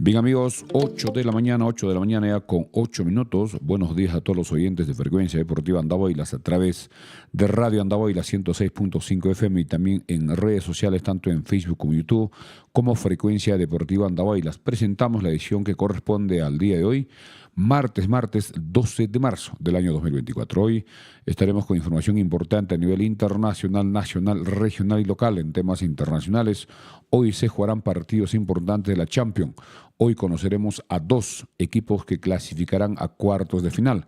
Bien amigos, 8 de la mañana ya con 8 minutos. Buenos días a todos los oyentes de Frecuencia Deportiva Andahuaylas a través de Radio Andahuaylas 106.5 FM y también en redes sociales, tanto en Facebook como YouTube, como Frecuencia Deportiva Andahuaylas. Presentamos la edición que corresponde al día de hoy, martes 12 de marzo del año 2024. Hoy estaremos con información importante a nivel internacional, nacional, regional y local en temas internacionales. Hoy se jugarán partidos importantes de la Champions. Hoy conoceremos a dos equipos que clasificarán a cuartos de final.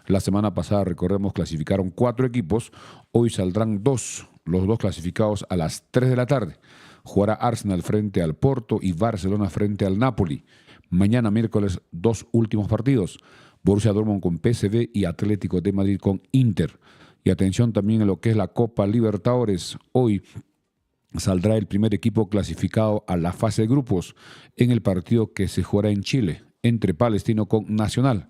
La semana pasada, recordemos, clasificaron 4 equipos. Hoy saldrán los dos clasificados a las 3 de la tarde. Jugará Arsenal frente al Porto y Barcelona frente al Napoli. Mañana miércoles, 2 últimos partidos. Borussia Dortmund con PSV y Atlético de Madrid con Inter. Y atención también en lo que es la Copa Libertadores. Hoy saldrá el primer equipo clasificado a la fase de grupos en el partido que se jugará en Chile entre Palestino con Nacional.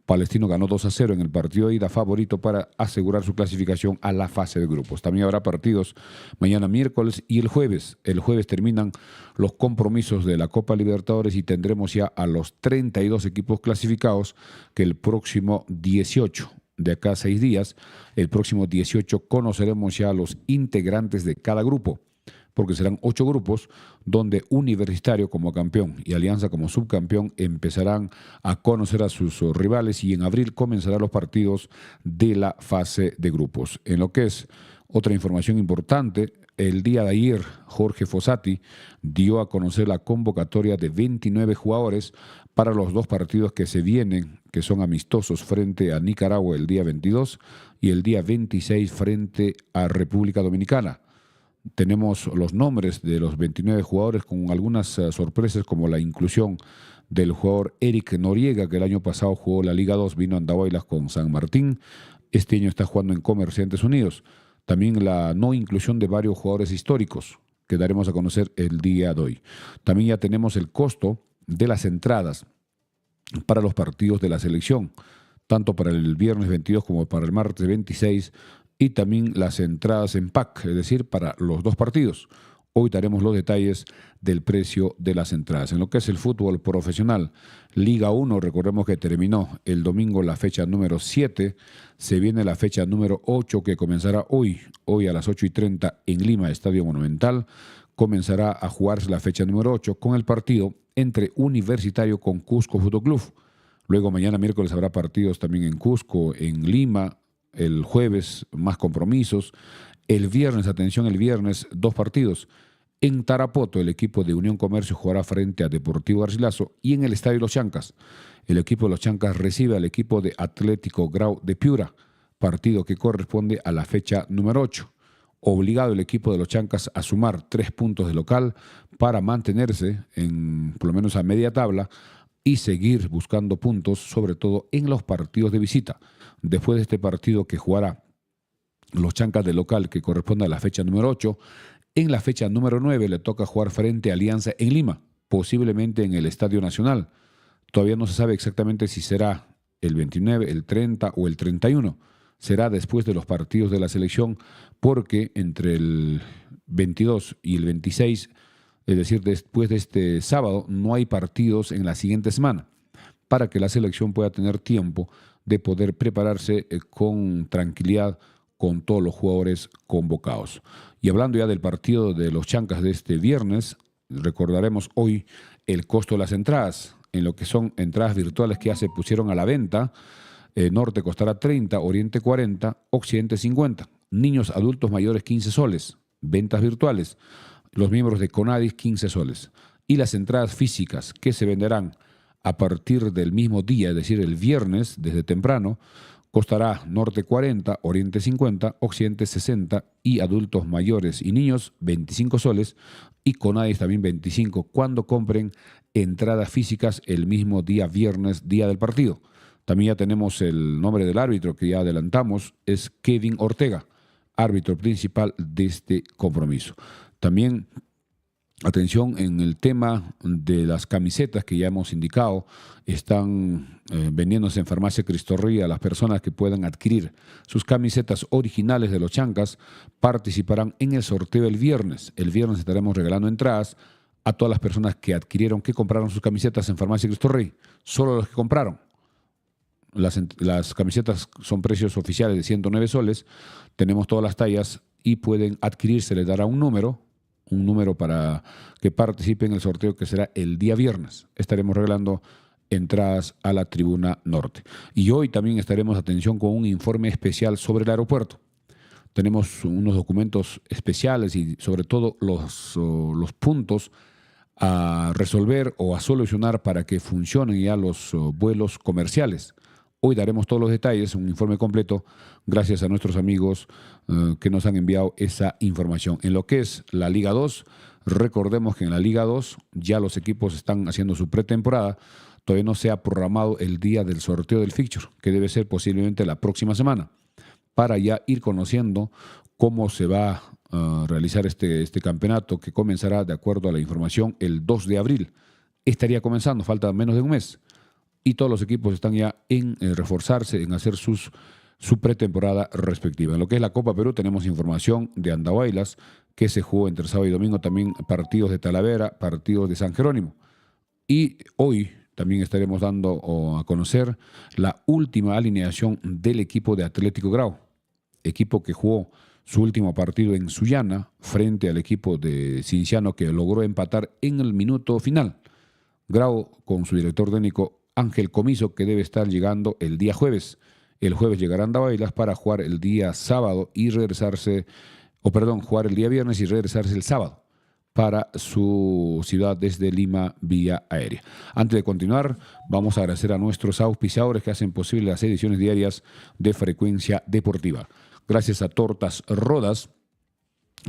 Palestino ganó 2-0 en el partido de ida, favorito para asegurar su clasificación a la fase de grupos. También habrá partidos mañana miércoles y el jueves. El jueves terminan los compromisos de la Copa Libertadores y tendremos ya a los 32 equipos clasificados que el próximo 18, de acá a 6 días, el próximo 18 conoceremos ya a los integrantes de cada grupo, porque serán 8 grupos donde Universitario como campeón y Alianza como subcampeón empezarán a conocer a sus rivales y en abril comenzarán los partidos de la fase de grupos. En lo que es otra información importante, el día de ayer Jorge Fossati dio a conocer la convocatoria de 29 jugadores para los 2 partidos que se vienen, que son amistosos frente a Nicaragua el día 22 y el día 26 frente a República Dominicana. Tenemos los nombres de los 29 jugadores con algunas sorpresas como la inclusión del jugador Eric Noriega, que el año pasado jugó la Liga 2, vino a Andahuaylas con San Martín. Este año está jugando en Comerciantes Unidos. También la no inclusión de varios jugadores históricos que daremos a conocer el día de hoy. También ya tenemos el costo de las entradas para los partidos de la selección, tanto para el viernes 22 como para el martes 26, y también las entradas en pack, es decir, para los 2 partidos. Hoy daremos los detalles del precio de las entradas. En lo que es el fútbol profesional, Liga 1, recordemos que terminó el domingo la fecha número 7, se viene la fecha número 8 que comenzará hoy a las 8:30 en Lima, Estadio Monumental. Comenzará a jugarse la fecha número 8 con el partido entre Universitario con Cusco Fútbol Club. Luego mañana miércoles habrá partidos también en Cusco, en Lima. El jueves más compromisos. El viernes, atención, el viernes 2 partidos. En Tarapoto el equipo de Unión Comercio jugará frente a Deportivo Garcilaso y en el Estadio Los Chancas el equipo de Los Chancas recibe al equipo de Atlético Grau de Piura, partido que corresponde a la fecha número 8. Obligado el equipo de Los Chancas a sumar 3 puntos de local para mantenerse en por lo menos a media tabla y seguir buscando puntos, sobre todo en los partidos de visita. Después de este partido que jugará Los Chancas de local, que corresponde a la fecha número 8, en la fecha número 9 le toca jugar frente a Alianza en Lima, posiblemente en el Estadio Nacional. Todavía no se sabe exactamente si será el 29, el 30 o el 31. Será después de los partidos de la selección, porque entre el 22 y el 26, es decir, después de este sábado, no hay partidos en la siguiente semana, para que la selección pueda tener tiempo de poder prepararse con tranquilidad con todos los jugadores convocados. Y hablando ya del partido de los Chancas de este viernes, recordaremos hoy el costo de las entradas, en lo que son entradas virtuales que ya se pusieron a la venta. Norte costará 30, Oriente 40, Occidente 50. Niños, adultos mayores 15 soles, ventas virtuales. Los miembros de CONADIS 15 soles. Y las entradas físicas que se venderán a partir del mismo día, es decir, el viernes, desde temprano, costará Norte 40, Oriente 50, Occidente 60 y adultos mayores y niños 25 soles y CONADIS también 25 cuando compren entradas físicas el mismo día viernes, día del partido. También ya tenemos el nombre del árbitro que ya adelantamos, es Kevin Ortega, árbitro principal de este compromiso. También atención en el tema de las camisetas que ya hemos indicado, están vendiéndose en Farmacia Cristorría. Las personas que puedan adquirir sus camisetas originales de los Chancas participarán en el sorteo el viernes. El viernes estaremos regalando entradas a todas las personas que compraron sus camisetas en Farmacia Cristo Rey. Solo los que compraron. Las camisetas son precios oficiales de 109 soles. Tenemos todas las tallas y pueden adquirirse. Les dará un número para que participen en el sorteo que será el día viernes. Estaremos regalando entradas a la Tribuna Norte. Y hoy también estaremos, atención, con un informe especial sobre el aeropuerto. Tenemos unos documentos especiales y sobre todo los puntos a resolver o a solucionar para que funcionen ya los vuelos comerciales. Hoy daremos todos los detalles, un informe completo, gracias a nuestros amigos que nos han enviado esa información. En lo que es la Liga 2, recordemos que en la Liga 2 ya los equipos están haciendo su pretemporada. Todavía no se ha programado el día del sorteo del fixture, que debe ser posiblemente la próxima semana, para ya ir conociendo cómo se va a realizar este campeonato, que comenzará, de acuerdo a la información, el 2 de abril. Estaría comenzando, falta menos de un mes. Y todos los equipos están ya en reforzarse, en hacer su pretemporada respectiva. En lo que es la Copa Perú tenemos información de Andahuaylas, que se jugó entre sábado y domingo, también partidos de Talavera, partidos de San Jerónimo. Y hoy también estaremos dando a conocer la última alineación del equipo de Atlético Grau, equipo que jugó su último partido en Sullana frente al equipo de Cienciano, que logró empatar en el minuto final. Grau con su director técnico Ángel Comiso, que debe estar llegando el día jueves. El jueves llegará a Andahuaylas para jugar el día sábado y jugar el día viernes y regresarse el sábado para su ciudad desde Lima vía aérea. Antes de continuar, vamos a agradecer a nuestros auspiciadores que hacen posible las ediciones diarias de Frecuencia Deportiva. Gracias a Tortas Rodas.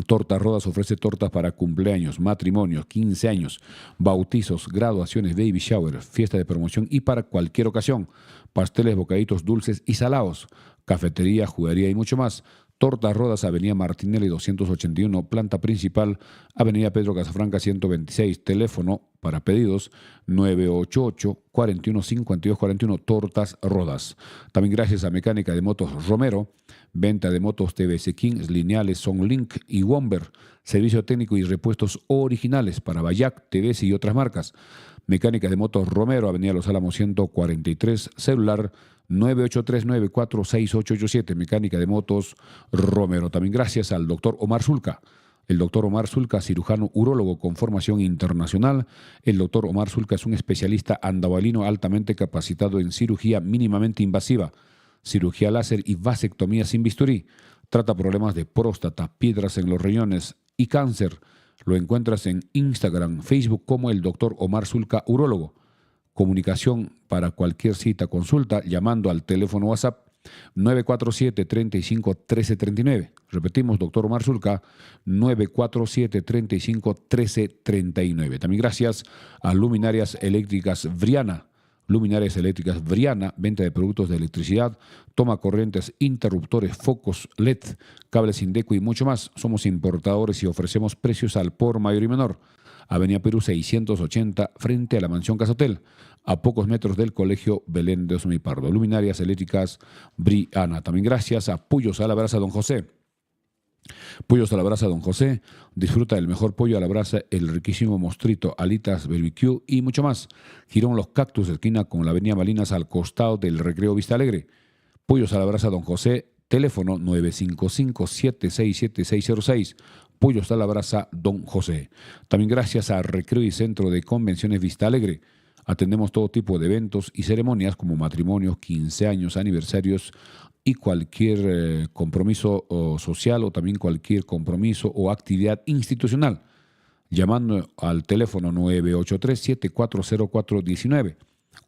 Tortas Rodas ofrece tortas para cumpleaños, matrimonios, 15 años, bautizos, graduaciones, baby shower, fiesta de promoción y para cualquier ocasión. Pasteles, bocaditos dulces y salados, cafetería, juguería y mucho más. Tortas Rodas, Avenida Martinelli 281, planta principal, Avenida Pedro Casafranca 126, teléfono para pedidos 988-415241, Tortas Rodas. También gracias a Mecánica de Motos Romero, venta de motos TVS King, lineales, Sonlink y Womber, servicio técnico y repuestos originales para Bayac, TVS y otras marcas. Mecánica de Motos Romero, Avenida Los Álamos 143, celular 983-946887, Mecánica de Motos Romero. También gracias al doctor Omar Zulca. El doctor Omar Zulca, cirujano urólogo con formación internacional. El doctor Omar Zulca es un especialista andahualino altamente capacitado en cirugía mínimamente invasiva, cirugía láser y vasectomía sin bisturí. Trata problemas de próstata, piedras en los riñones y cáncer. Lo encuentras en Instagram, Facebook como el doctor Omar Zulca Urólogo. Comunicación para cualquier cita, consulta, llamando al teléfono WhatsApp 947-35-1339. Repetimos, doctor Omar Zulca, 947-35-1339. También gracias a Luminarias Eléctricas Vriana. Luminarias Eléctricas Vriana, venta de productos de electricidad, toma corrientes, interruptores, focos LED, cables Indeco y mucho más. Somos importadores y ofrecemos precios al por mayor y menor. Avenida Perú 680, frente a la Mansión Casa Hotel, a pocos metros del Colegio Belén de Osmi Pardo. Luminarias Eléctricas Briana. También gracias a Pollos a la Brasa Don José. Pollos a la Brasa Don José. Disfruta del mejor pollo a la brasa, el riquísimo mostrito, alitas, barbecue y mucho más. Girón Los Cactus, esquina con la Avenida Malinas, al costado del Recreo Vista Alegre. Pollos a la Brasa Don José, teléfono 955-767-606. Pollos a la Brasa Don José. También gracias a Recreo y Centro de Convenciones Vista Alegre. Atendemos todo tipo de eventos y ceremonias como matrimonios, 15 años, aniversarios y cualquier compromiso social o también cualquier compromiso o actividad institucional. Llamando al teléfono 983-740419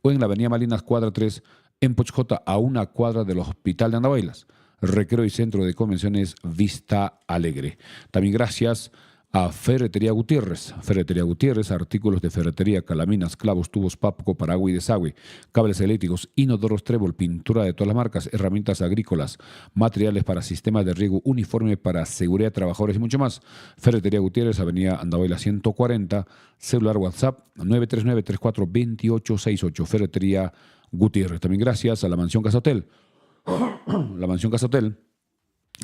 o en la Avenida Malinas, cuadra 3, en Pochjota, a una cuadra del Hospital de Andahuaylas. Recreo y Centro de Convenciones Vista Alegre. También gracias a Ferretería Gutiérrez. Ferretería Gutiérrez, artículos de ferretería, calaminas, clavos, tubos, papco, paraguas y desagüe, cables eléctricos, inodoros, trébol, pintura de todas las marcas, herramientas agrícolas, materiales para sistemas de riego, uniforme para seguridad de trabajadores y mucho más. Ferretería Gutiérrez, Avenida Andahuaylas 140, celular WhatsApp 939-342868. Ferretería Gutiérrez. También gracias a la Mansión Casa Hotel. La Mansión Casa Hotel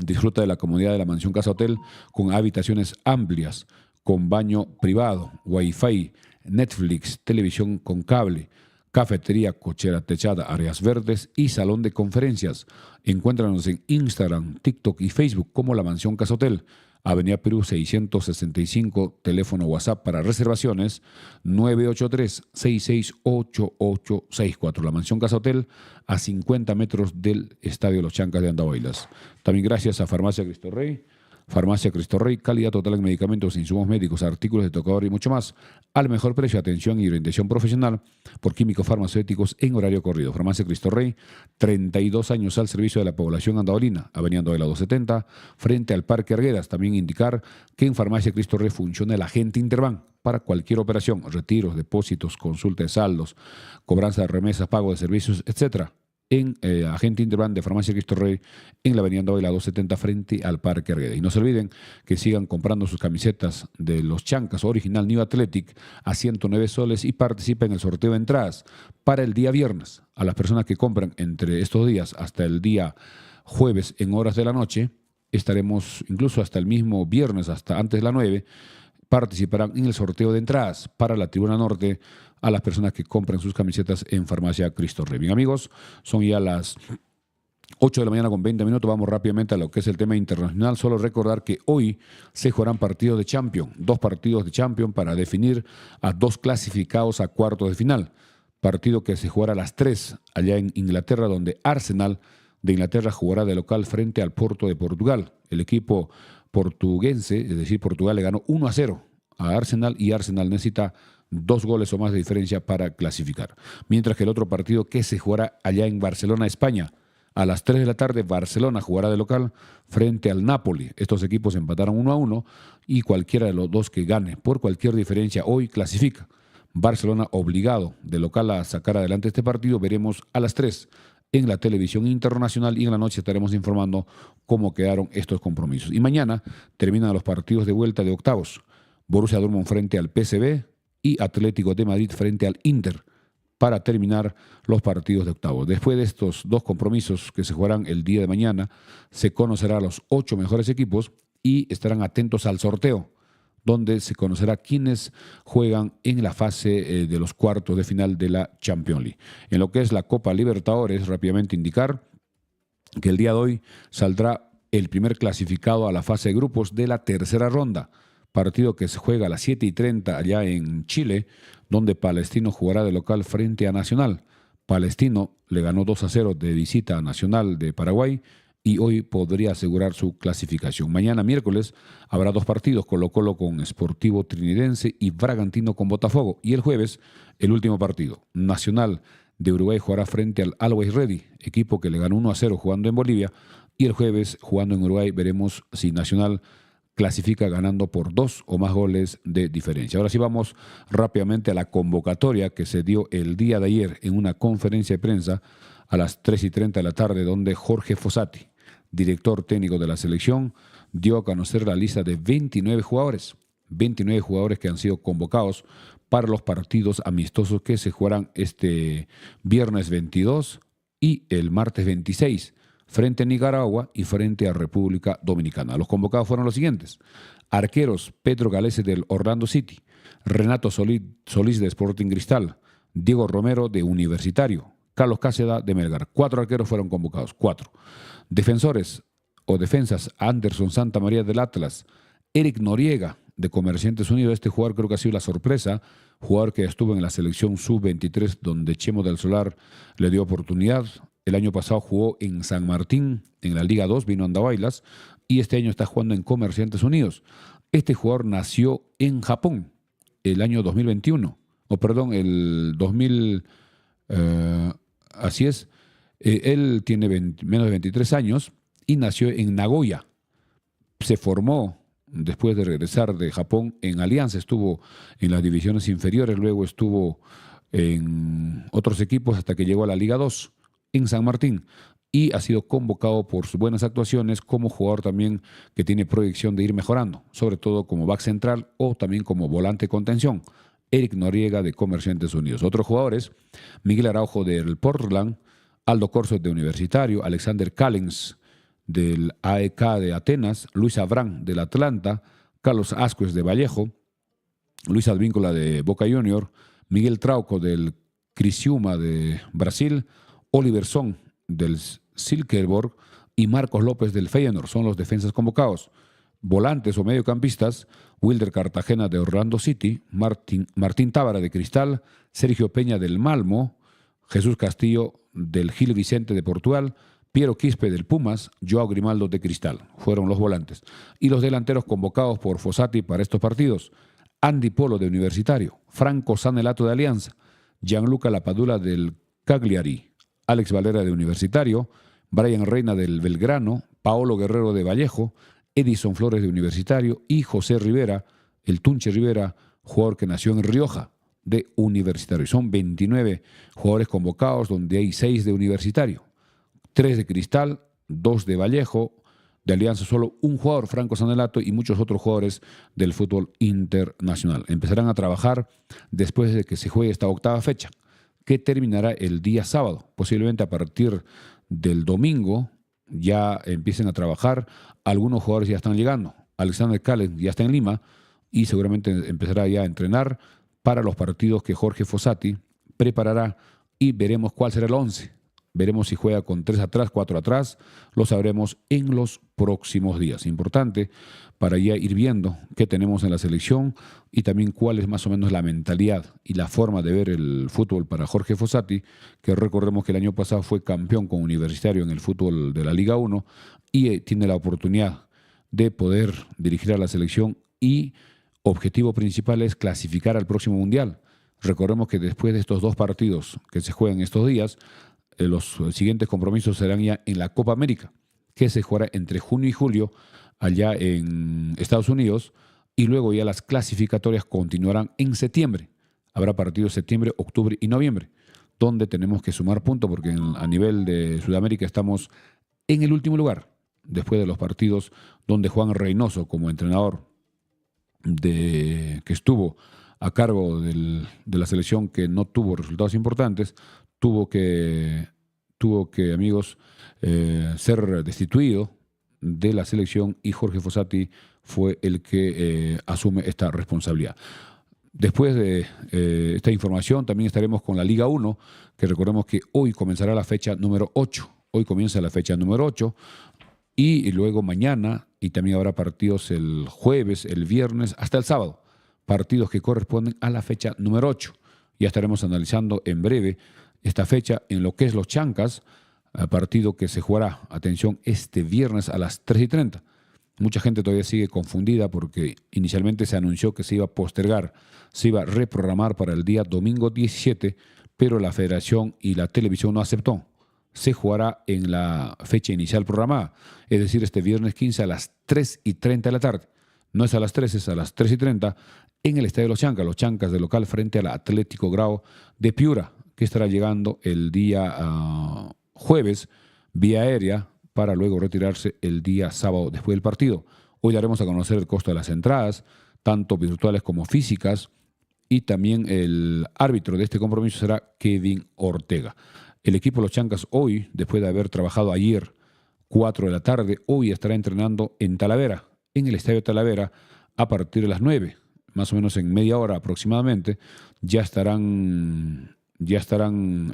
disfruta de la comodidad de la Mansión Casa Hotel con habitaciones amplias, con baño privado, Wi-Fi, Netflix, televisión con cable, cafetería, cochera techada, áreas verdes y salón de conferencias. Encuéntranos en Instagram, TikTok y Facebook como La Mansión Casa Hotel. Avenida Perú 665, teléfono WhatsApp para reservaciones 983-668864. La Mansión Casa Hotel a 50 metros del Estadio Los Chancas de Andahuaylas. También gracias a Farmacia Cristo Rey. Farmacia Cristo Rey, calidad total en medicamentos, insumos médicos, artículos de tocador y mucho más, al mejor precio, atención y orientación profesional por químicos farmacéuticos en horario corrido. Farmacia Cristo Rey, 32 años al servicio de la población andaolina, Avenida Andahuaylas 270, frente al Parque Arguedas. También indicar que en Farmacia Cristo Rey funciona el agente Interbank para cualquier operación, retiros, depósitos, consulta de saldos, cobranza de remesas, pago de servicios, etcétera. En agente Interbank de Farmacia Cristo Rey en la avenida Andahuaylas 270 frente al Parque Arguedas. Y no se olviden que sigan comprando sus camisetas de los Chancas original New Athletic a 109 soles y participen en el sorteo de entradas para el día viernes. A las personas que compran entre estos días hasta el día jueves en horas de la noche, estaremos incluso hasta el mismo viernes, hasta antes de las 9, participarán en el sorteo de entradas para la Tribuna Norte a las personas que compren sus camisetas en Farmacia Cristo Rey. Bien, amigos, son ya las 8 de la mañana con 20 minutos. Vamos rápidamente a lo que es el tema internacional. Solo recordar que hoy se jugarán partidos de Champions, 2 partidos de Champions para definir a 2 clasificados a cuartos de final. Partido que se jugará a las 3 allá en Inglaterra, donde Arsenal de Inglaterra jugará de local frente al Porto de Portugal. El equipo portuguense, es decir, Portugal le ganó 1-0 a Arsenal y Arsenal necesita 2 goles o más de diferencia para clasificar. Mientras que el otro partido que se jugará allá en Barcelona, España, a las 3 de la tarde, Barcelona jugará de local frente al Napoli. Estos equipos empataron 1-1 y cualquiera de los dos que gane por cualquier diferencia hoy clasifica. Barcelona obligado de local a sacar adelante este partido. Veremos a las 3 en la televisión internacional y en la noche estaremos informando cómo quedaron estos compromisos. Y mañana terminan los partidos de vuelta de octavos. Borussia Dortmund frente al PSV y Atlético de Madrid frente al Inter para terminar los partidos de octavos. Después de estos 2 compromisos que se jugarán el día de mañana, se conocerá a los 8 mejores equipos y estarán atentos al sorteo, donde se conocerá quiénes juegan en la fase de los cuartos de final de la Champions League. En lo que es la Copa Libertadores, rápidamente indicar que el día de hoy saldrá el primer clasificado a la fase de grupos de la tercera ronda. Partido que se juega a las 7:30 allá en Chile, donde Palestino jugará de local frente a Nacional. Palestino le ganó 2-0 de visita a Nacional de Paraguay y hoy podría asegurar su clasificación. Mañana miércoles habrá 2 partidos, Colo-Colo con Sportivo Trinidense y Bragantino con Botafogo. Y el jueves, el último partido, Nacional de Uruguay jugará frente al Always Ready, equipo que le ganó 1-0 jugando en Bolivia. Y el jueves, jugando en Uruguay, veremos si Nacional clasifica ganando por 2 o más goles de diferencia. Ahora sí vamos rápidamente a la convocatoria que se dio el día de ayer en una conferencia de prensa a las 3:30 de la tarde, donde Jorge Fossati, director técnico de la selección, dio a conocer la lista de 29 jugadores que han sido convocados para los partidos amistosos que se jugarán este viernes 22 y el martes 26 frente a Nicaragua y frente a República Dominicana. Los convocados fueron los siguientes: arqueros, Pedro Galese del Orlando City, Renato Solís de Sporting Cristal, Diego Romero de Universitario, Carlos Cáceda de Melgar. 4 arqueros fueron convocados, 4. Defensores o defensas, Anderson Santamaría del Atlas, Eric Noriega de Comerciantes Unidos. Este jugador creo que ha sido la sorpresa, jugador que estuvo en la selección sub-23 donde Chemo del Solar le dio oportunidad. El año pasado jugó en San Martín, en la Liga 2, vino a Andahuaylas, y este año está jugando en Comerciantes Unidos. Este jugador nació en Japón el año 2021, el 2000, así es. Él tiene menos de 23 años y nació en Nagoya. Se formó después de regresar de Japón en Alianza, estuvo en las divisiones inferiores, luego estuvo en otros equipos hasta que llegó a la Liga 2. En San Martín y ha sido convocado por sus buenas actuaciones como jugador también que tiene proyección de ir mejorando, sobre todo como back central o también como volante contención. Eric Noriega de Comerciantes Unidos. Otros jugadores: Miguel Araujo del Portland, Aldo Corso de Universitario, Alexander Callens del AEK de Atenas, Luis Abrán del Atlanta, Carlos Ascuez de Vallejo, Luis Advíncula de Boca Junior, Miguel Trauco del Criciúma de Brasil, Oliver Son del Silkeborg y Marcos López del Feyenoord son los defensas convocados. Volantes o mediocampistas, Wilder Cartagena de Orlando City, Martín Tábara de Cristal, Sergio Peña del Malmo, Jesús Castillo del Gil Vicente de Portugal, Piero Quispe del Pumas, Joao Grimaldo de Cristal. Fueron los volantes. Y los delanteros convocados por Fossati para estos partidos: Andy Polo de Universitario, Franco Sanelato de Alianza, Gianluca Lapadula del Cagliari, Alex Valera de Universitario, Brian Reina del Belgrano, Paolo Guerrero de Vallejo, Edison Flores de Universitario y José Rivera, el Tunche Rivera, jugador que nació en Rioja, de Universitario. Son 29 jugadores convocados, donde hay 6 de Universitario, 3 de Cristal, 2 de Vallejo, de Alianza solo un jugador, Franco Sanelato, y muchos otros jugadores del fútbol internacional. Empezarán a trabajar después de que se juegue esta octava fecha, que terminará el día sábado. Posiblemente a partir del domingo ya empiecen a trabajar. Algunos jugadores ya están llegando. Alexander Callens ya está en Lima y seguramente empezará ya a entrenar para los partidos que Jorge Fossati preparará, y veremos cuál será el 11. Veremos si juega con 3 atrás, 4 atrás. Lo sabremos en los próximos días. Importante para ya ir viendo qué tenemos en la selección y también cuál es más o menos la mentalidad y la forma de ver el fútbol para Jorge Fossati, que recordemos que el año pasado fue campeón con Universitario en el fútbol de la Liga 1 y tiene la oportunidad de poder dirigir a la selección, y objetivo principal es clasificar al próximo Mundial. Recordemos que después de estos 2 partidos que se juegan estos días, los siguientes compromisos serán ya en la Copa América, que se jugará entre junio y julio allá en Estados Unidos, y luego ya las clasificatorias continuarán en septiembre. Habrá partidos septiembre, octubre y noviembre, donde tenemos que sumar puntos porque a nivel de Sudamérica estamos en el último lugar, después de los partidos donde Juan Reynoso, como entrenador que estuvo a cargo de la selección que no tuvo resultados importantes, tuvo que amigos, ser destituido de la selección, y Jorge Fossati fue el que asume esta responsabilidad. Después de esta información también estaremos con la Liga 1, que recordemos que hoy comenzará la fecha número 8. Hoy comienza la fecha número 8 y luego mañana, y también habrá partidos el jueves, el viernes, hasta el sábado. Partidos que corresponden a la fecha número 8. Ya estaremos analizando en breve esta fecha en lo que es los Chancas, partido que se jugará, atención, este viernes a las 3:30. Mucha gente todavía sigue confundida porque inicialmente se anunció que se iba a postergar, se iba a reprogramar para el día domingo 17, pero la Federación y la televisión no aceptó. Se jugará en la fecha inicial programada, es decir, este viernes 15 a las 3:30 de la tarde. No es a las 3, es a las 3:30 en el Estadio de los Chancas de local frente al Atlético Grau de Piura, que estará llegando el día jueves vía aérea para luego retirarse el día sábado después del partido. Hoy daremos a conocer el costo de las entradas, tanto virtuales como físicas, y también el árbitro de este compromiso será Kevin Ortega. El equipo de los Chancas hoy, después de haber trabajado ayer 4 de la tarde, hoy estará entrenando en Talavera, en el Estadio Talavera, a partir de las 9, más o menos en media hora aproximadamente, ya estarán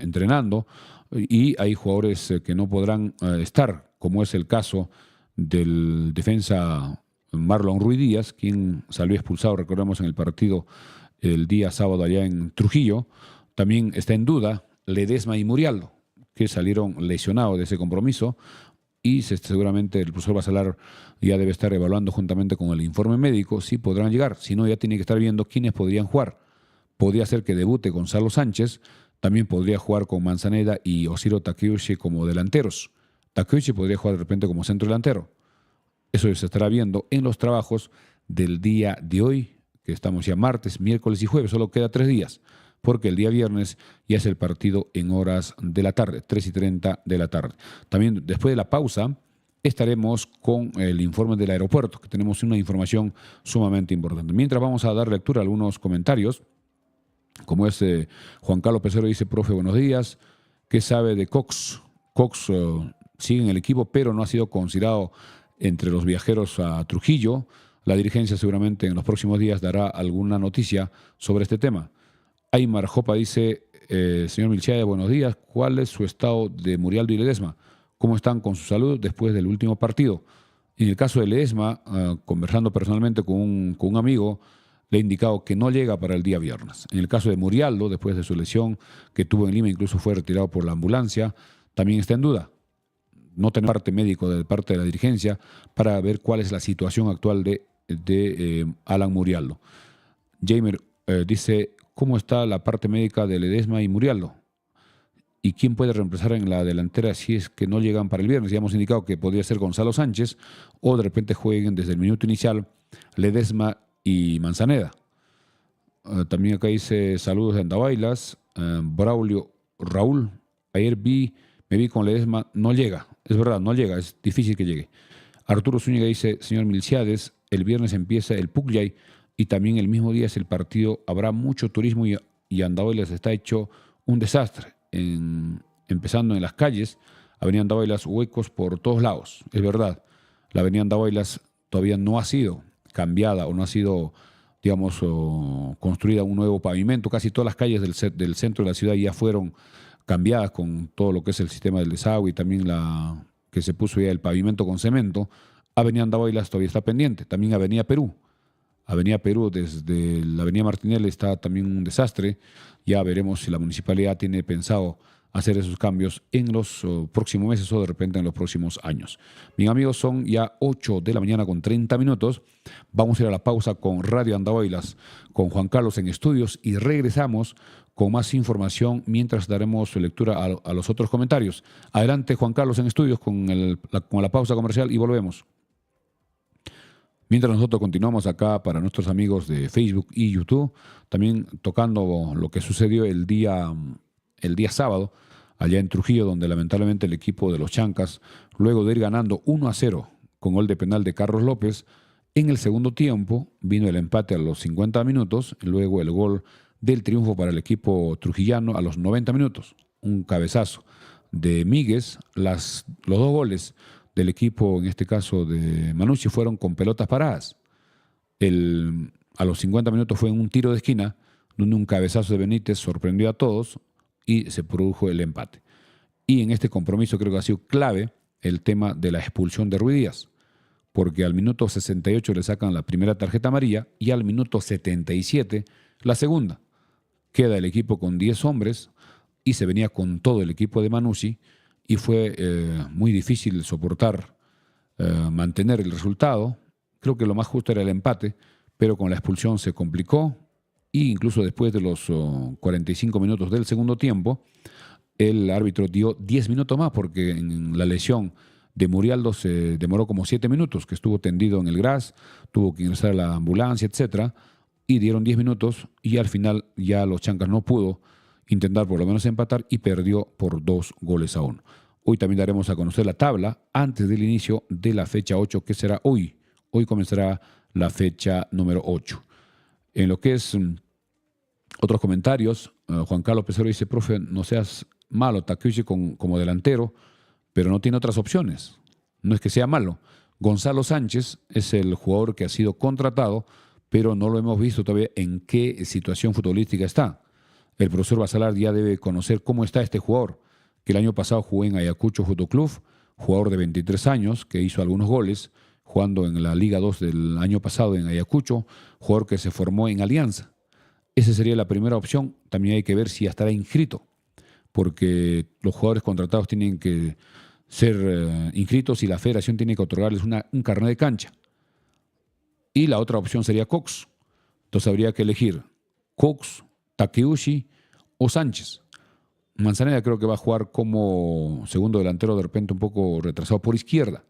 entrenando, y hay jugadores que no podrán estar, como es el caso del defensa Marlon Ruiz Díaz, quien salió expulsado, recordemos, en el partido el día sábado allá en Trujillo. También está en duda Ledesma y Murialdo, que salieron lesionados de ese compromiso, y seguramente el profesor Basalar ya debe estar evaluando juntamente con el informe médico si podrán llegar. Si no, ya tiene que estar viendo quiénes podrían jugar. Podría ser que debute Gonzalo Sánchez, también podría jugar con Manzaneda y Osiro Takeuchi como delanteros. Takeuchi podría jugar de repente como centro delantero. Eso se estará viendo en los trabajos del día de hoy, que estamos ya martes, miércoles y jueves. Solo queda 3 días, porque el día viernes ya es el partido en horas de la tarde, 3:30 de la tarde. También después de la pausa estaremos con el informe del aeropuerto, que tenemos una información sumamente importante. Mientras vamos a dar lectura a algunos comentarios, como Juan Carlos Pesero dice: profe, buenos días. ¿Qué sabe de Cox? Cox sigue en el equipo, pero no ha sido considerado entre los viajeros a Trujillo. La dirigencia seguramente en los próximos días dará alguna noticia sobre este tema. Aymar Jopa dice, señor Milchaya, buenos días. ¿Cuál es su estado de Murialdo y Ledesma? ¿Cómo están con su salud después del último partido? En el caso de Ledesma, conversando personalmente con un amigo, le he indicado que no llega para el día viernes. En el caso de Murialdo, después de su lesión que tuvo en Lima, incluso fue retirado por la ambulancia, también está en duda. No tener parte médico de parte de la dirigencia para ver cuál es la situación actual de Alan Murialdo. Jamer dice, ¿cómo está la parte médica de Ledesma y Murialdo? ¿Y quién puede reemplazar en la delantera si es que no llegan para el viernes? Ya hemos indicado que podría ser Gonzalo Sánchez o de repente jueguen desde el minuto inicial Ledesma y Manzaneda. También acá dice saludos de Andabailas. Braulio Raúl, ayer me vi con Ledesma, no llega. Es verdad, no llega, es difícil que llegue. Arturo Zúñiga dice, señor Milciades, el viernes empieza el Pucllay y también el mismo día es el partido. Habrá mucho turismo y Andahuaylas está hecho un desastre. Empezando en las calles, Avenida Andahuaylas, huecos por todos lados. Es verdad, la Avenida Andahuaylas todavía no ha sido cambiada o no ha sido, digamos, construida un nuevo pavimento. Casi todas las calles del centro de la ciudad ya fueron cambiadas con todo lo que es el sistema del desagüe y también que se puso ya el pavimento con cemento. Avenida Andahuaylas todavía está pendiente. También Avenida Perú. Avenida Perú, desde la Avenida Martinelli está también un desastre. Ya veremos si la municipalidad tiene pensado hacer esos cambios en los próximos meses o de repente en los próximos años. Bien amigos, son ya 8 de la mañana con 30 minutos. Vamos a ir a la pausa con Radio Andahuaylas, con Juan Carlos en estudios y regresamos con más información mientras daremos lectura a los otros comentarios. Adelante Juan Carlos en estudios con la pausa comercial y volvemos. Mientras nosotros continuamos acá para nuestros amigos de Facebook y YouTube, también tocando lo que sucedió el día sábado, allá en Trujillo, donde lamentablemente el equipo de los Chancas, luego de ir ganando 1-0 con gol de penal de Carlos López, en el segundo tiempo vino el empate a los 50 minutos, luego el gol del triunfo para el equipo trujillano a los 90 minutos. Un cabezazo de Míguez, los dos goles del equipo, en este caso de Manucci, fueron con pelotas paradas. A los 50 minutos fue en un tiro de esquina, donde un cabezazo de Benítez sorprendió a todos y se produjo el empate. Y en este compromiso creo que ha sido clave el tema de la expulsión de Ruiz Díaz, porque al minuto 68 le sacan la primera tarjeta amarilla y al minuto 77 la segunda. Queda el equipo con 10 hombres y se venía con todo el equipo de Manucci, y fue muy difícil soportar, mantener el resultado. Creo que lo más justo era el empate, pero con la expulsión se complicó e incluso después de los 45 minutos del segundo tiempo, el árbitro dio 10 minutos más porque en la lesión de Murialdo se demoró como 7 minutos, que estuvo tendido en el gras, tuvo que ingresar a la ambulancia, etcétera, y dieron 10 minutos y al final ya los Chancas no pudo intentar por lo menos empatar y perdió por 2-1. Hoy también daremos a conocer la tabla antes del inicio de la fecha 8, que será hoy. Hoy comenzará la fecha número 8. En lo que es otros comentarios, Juan Carlos Pesaro dice, profe, no seas malo, Takeuchi como delantero, pero no tiene otras opciones. No es que sea malo. Gonzalo Sánchez es el jugador que ha sido contratado, pero no lo hemos visto todavía en qué situación futbolística está. El profesor Basalar ya debe conocer cómo está este jugador, que el año pasado jugó en Ayacucho Fútbol Club, jugador de 23 años, que hizo algunos goles, jugando en la Liga 2 del año pasado en Ayacucho, jugador que se formó en Alianza. Esa sería la primera opción. También hay que ver si ya estará inscrito, porque los jugadores contratados tienen que ser inscritos y la federación tiene que otorgarles un carnet de cancha. Y la otra opción sería Cox. Entonces habría que elegir Cox, Takeuchi o Sánchez. Manzaneda creo que va a jugar como segundo delantero, de repente un poco retrasado por izquierda.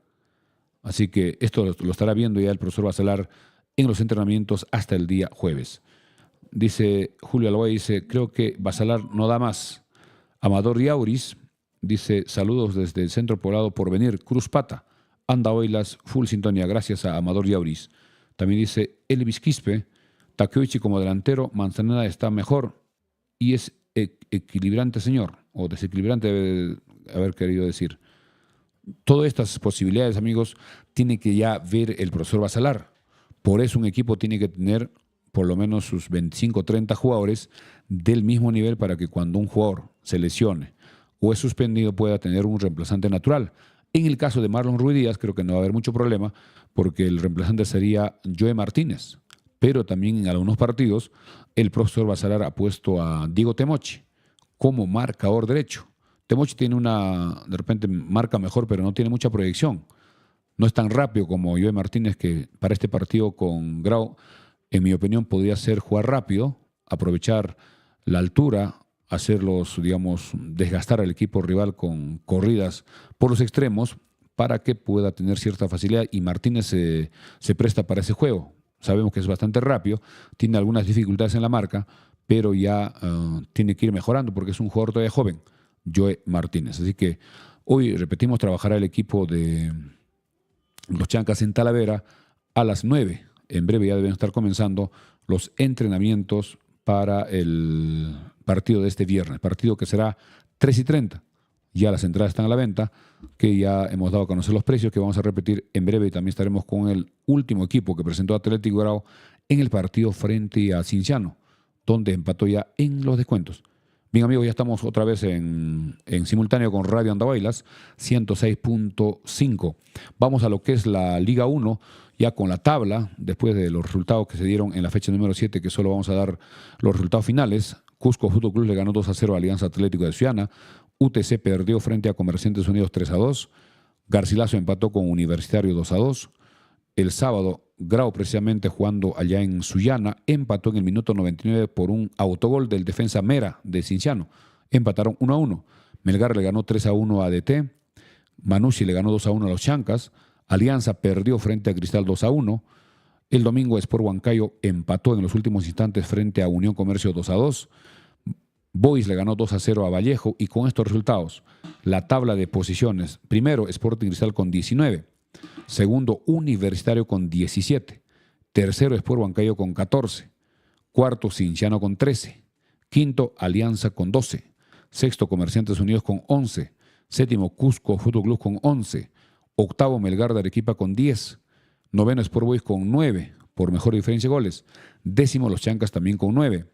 Así que esto lo estará viendo ya el profesor Basalar en los entrenamientos hasta el día jueves. Dice Julio Alboy, dice, creo que Basalar no da más. Amador Yauris dice, saludos desde el Centro Poblado Porvenir, Cruz Pata. Andahuaylas, full sintonía, gracias a Amador Yauris. También dice Elvis Quispe, Takeuchi como delantero, Manzaneda está mejor y es equilibrante, señor, o desequilibrante debe haber querido decir. Todas estas posibilidades, amigos, tiene que ya ver el profesor Basalar, Por eso un equipo tiene que tener por lo menos sus 25 o 30 jugadores del mismo nivel para que cuando un jugador se lesione o es suspendido pueda tener un reemplazante natural. En el caso de Marlon Ruiz Díaz creo que no va a haber mucho problema porque el reemplazante sería Joe Martínez. Pero también en algunos partidos el profesor Basalar ha puesto a Diego Temochi como marcador derecho. Temochi tiene de repente marca mejor, pero no tiene mucha proyección. No es tan rápido como Joe Martínez, que para este partido con Grau, en mi opinión, podría ser jugar rápido, aprovechar la altura, hacerlos, digamos, desgastar al equipo rival con corridas por los extremos para que pueda tener cierta facilidad. Y Martínez se presta para ese juego. Sabemos que es bastante rápido, tiene algunas dificultades en la marca, pero ya tiene que ir mejorando porque es un jugador todavía joven, Joe Martínez. Así que hoy, repetimos, trabajará el equipo de los Chancas en Talavera a las 9. En breve ya deben estar comenzando los entrenamientos para el partido de este viernes, partido que será 3:30. Ya las entradas están a la venta, que ya hemos dado a conocer los precios, que vamos a repetir en breve, y también estaremos con el último equipo que presentó Atlético Grau en el partido frente a Cienciano, donde empató ya en los descuentos. Bien, amigos, ya estamos otra vez en simultáneo con Radio Andahuaylas 106.5. Vamos a lo que es la Liga 1, ya con la tabla, después de los resultados que se dieron en la fecha número 7, que solo vamos a dar los resultados finales. Cusco Fútbol Club le ganó 2-0 a Alianza Atlético de Sullana. UTC perdió frente a Comerciantes Unidos 3-2. Garcilaso empató con Universitario 2-2. El sábado, Grau, precisamente jugando allá en Sullana, empató en el minuto 99 por un autogol del defensa Mera de Cinciano. Empataron 1-1. Melgar le ganó 3-1 a ADT. Manucci le ganó 2-1 a los Chancas. Alianza perdió frente a Cristal 2-1. El domingo, Sport Huancayo empató en los últimos instantes frente a Unión Comercio 2-2. Boys le ganó 2-0 a Vallejo, y con estos resultados, la tabla de posiciones: primero, Sporting Cristal con 19. Segundo, Universitario con 17. Tercero, Sport Huancayo con 14. Cuarto, Cinciano con 13. Quinto, Alianza con 12. Sexto, Comerciantes Unidos con 11. Séptimo, Cusco Fútbol Club con 11. Octavo, Melgar de Arequipa con 10. Noveno, Sport Boys con 9, por mejor diferencia de goles. Décimo, los Chancas también con 9.